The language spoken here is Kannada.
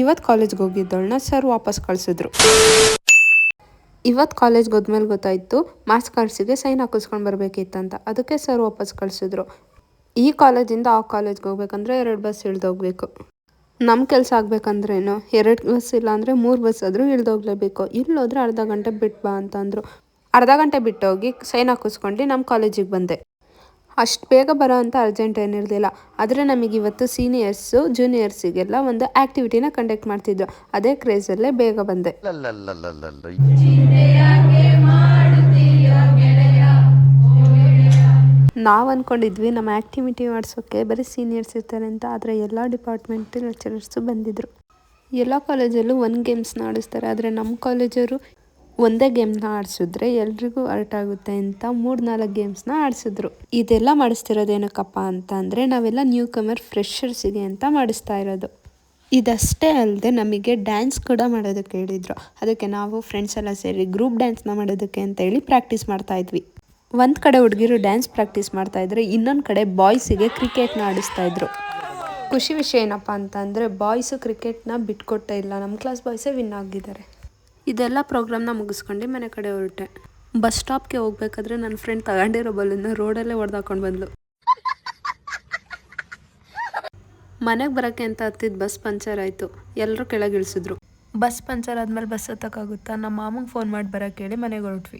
ಇವತ್ತು ಕಾಲೇಜ್ಗೆ ಹೋಗಿದ್ದವಳನ್ನ ಸರ್ ವಾಪಸ್ ಕಳಿಸಿದ್ರು. ಇವತ್ತು ಕಾಲೇಜ್ಗೆ ಹೋದ್ಮೇಲೆ ಗೊತ್ತಾಯಿತು ಮಾರ್ಕ್ಸ್ ಕಾರ್ಡ್ಸಿಗೆ ಸೈನ್ ಹಾಕಿಸ್ಕೊಂಡು ಬರಬೇಕಿತ್ತಂತ. ಅದಕ್ಕೆ ಸರ್ ವಾಪಸ್ ಕಳಿಸಿದ್ರು. ಈ ಕಾಲೇಜಿಂದ ಆ ಕಾಲೇಜ್ಗೆ ಹೋಗ್ಬೇಕಂದ್ರೆ 2 ಬಸ್ ಇಳ್ದೋಗ್ಬೇಕು. ನಮ್ಮ ಕೆಲಸ ಆಗಬೇಕಂದ್ರೇನು 2 ಬಸ್ ಇಲ್ಲ ಅಂದರೆ 3 ಬಸ್ ಆದರೂ ಇಳ್ದೋಗ್ಲೇಬೇಕು. ಇಲ್ಲೋದ್ರೆ ಅರ್ಧ ಗಂಟೆ ಬಿಟ್ಟು ಬಾ ಅಂತಂದರು. ಅರ್ಧ ಗಂಟೆ ಬಿಟ್ಟೋಗಿ ಸೈನ್ ಹಾಕಿಸ್ಕೊಂಡು ನಮ್ಮ ಕಾಲೇಜಿಗೆ ಬಂದೆ. ಅಷ್ಟು ಬೇಗ ಬರೋ ಅಂಥ ಅರ್ಜೆಂಟ್ ಏನಿರಲಿಲ್ಲ. ಆದರೆ ನಮಗೆ ಇವತ್ತು ಸೀನಿಯರ್ಸು ಜೂನಿಯರ್ಸಿಗೆಲ್ಲ ಒಂದು ಆ್ಯಕ್ಟಿವಿಟಿನ ಕಂಡಕ್ಟ್ ಮಾಡ್ತಿದ್ರು. ಅದೇ ಕ್ರೇಜಲ್ಲೇ ಬೇಗ ಬಂದೆ. ನಾವು ಅಂದ್ಕೊಂಡಿದ್ವಿ ನಮ್ಮ ಆ್ಯಕ್ಟಿವಿಟಿ ಮಾಡಿಸೋಕ್ಕೆ ಬರೀ ಸೀನಿಯರ್ಸ್ ಇರ್ತಾರೆ ಅಂತ. ಆದರೆ ಎಲ್ಲ ಡಿಪಾರ್ಟ್ಮೆಂಟ್ ಲೆಕ್ಚರರ್ಸು ಬಂದಿದ್ದರು. ಎಲ್ಲ ಕಾಲೇಜಲ್ಲೂ ಒಂದು ಗೇಮ್ಸ್ನ ಆಡಿಸ್ತಾರೆ. ಆದರೆ ನಮ್ಮ ಕಾಲೇಜವರು ಒಂದೇ ಗೇಮ್ನ ಆಡಿಸಿದ್ರೆ ಎಲ್ರಿಗೂ ಅರ್ಟ್ ಆಗುತ್ತೆ ಅಂತ 3-4 ಗೇಮ್ಸ್ನ ಆಡಿಸಿದ್ರು. ಇದೆಲ್ಲ ಮಾಡಿಸ್ತಿರೋದೇನಕ್ಕಪ್ಪ ಅಂತ ಅಂದರೆ ನಾವೆಲ್ಲ ನ್ಯೂ ಕಮರ್ ಫ್ರೆಷರ್ಸಿಗೆ ಅಂತ ಮಾಡಿಸ್ತಾ ಇರೋದು. ಇದಷ್ಟೇ ಅಲ್ಲದೆ ನಮಗೆ ಡ್ಯಾನ್ಸ್ ಕೂಡ ಮಾಡೋದಕ್ಕೆ ಹೇಳಿದರು. ಅದಕ್ಕೆ ನಾವು ಫ್ರೆಂಡ್ಸ್ ಎಲ್ಲ ಸೇರಿ ಗ್ರೂಪ್ ಡ್ಯಾನ್ಸ್ನ ಮಾಡೋದಕ್ಕೆ ಅಂತ ಹೇಳಿ ಪ್ರಾಕ್ಟೀಸ್ ಮಾಡ್ತಾಯಿದ್ವಿ. ಒಂದು ಕಡೆ ಹುಡುಗಿರು ಡ್ಯಾನ್ಸ್ ಪ್ರಾಕ್ಟೀಸ್ ಮಾಡ್ತಾಯಿದ್ರೆ ಇನ್ನೊಂದು ಕಡೆ ಬಾಯ್ಸಿಗೆ ಕ್ರಿಕೆಟ್ನ ಆಡಿಸ್ತಾಯಿದ್ರು. ಖುಷಿ ವಿಷಯ ಏನಪ್ಪ ಅಂತಂದರೆ ಬಾಯ್ಸು ಕ್ರಿಕೆಟ್ನ ಬಿಟ್ಕೊಟ್ಟೇ ಇಲ್ಲ. ನಮ್ಮ ಕ್ಲಾಸ್ ಬಾಯ್ಸೇ ವಿನ್ ಆಗಿದ್ದಾರೆ. ಇದೆಲ್ಲ ಪ್ರೋಗ್ರಾಮ್ನ ಮುಗಿಸ್ಕೊಂಡು ಮನೆ ಕಡೆ ಹೊರಟೆ. ಬಸ್ ಸ್ಟಾಪ್ಗೆ ಹೋಗ್ಬೇಕಾದ್ರೆ ನನ್ನ ಫ್ರೆಂಡ್ ತಗೊಂಡಿರೋ ಬಲೂನ್ನ ರೋಡಲ್ಲೇ ಹೊಡೆದಾಕೊಂಡು ಬಂದ್ಲು. ಮನೆಗೆ ಬರೋಕ್ಕೆ ಅಂತ ಹತ್ತಿದ ಬಸ್ ಪಂಚರ್ ಆಯಿತು. ಎಲ್ಲರೂ ಕೆಳಗಿಳಿಸಿದ್ರು. ಬಸ್ ಪಂಚರ್ ಆದಮೇಲೆ ಬಸ್ ಹತ್ತಕ್ಕಾಗುತ್ತಾ? ನಮ್ಮ ಮಾಮಂಗೆ ಫೋನ್ ಮಾಡಿ ಬರೋಕ್ಕೆ ಹೇಳಿ ಮನೆಗೆ ಹೊರಟ್ವಿ.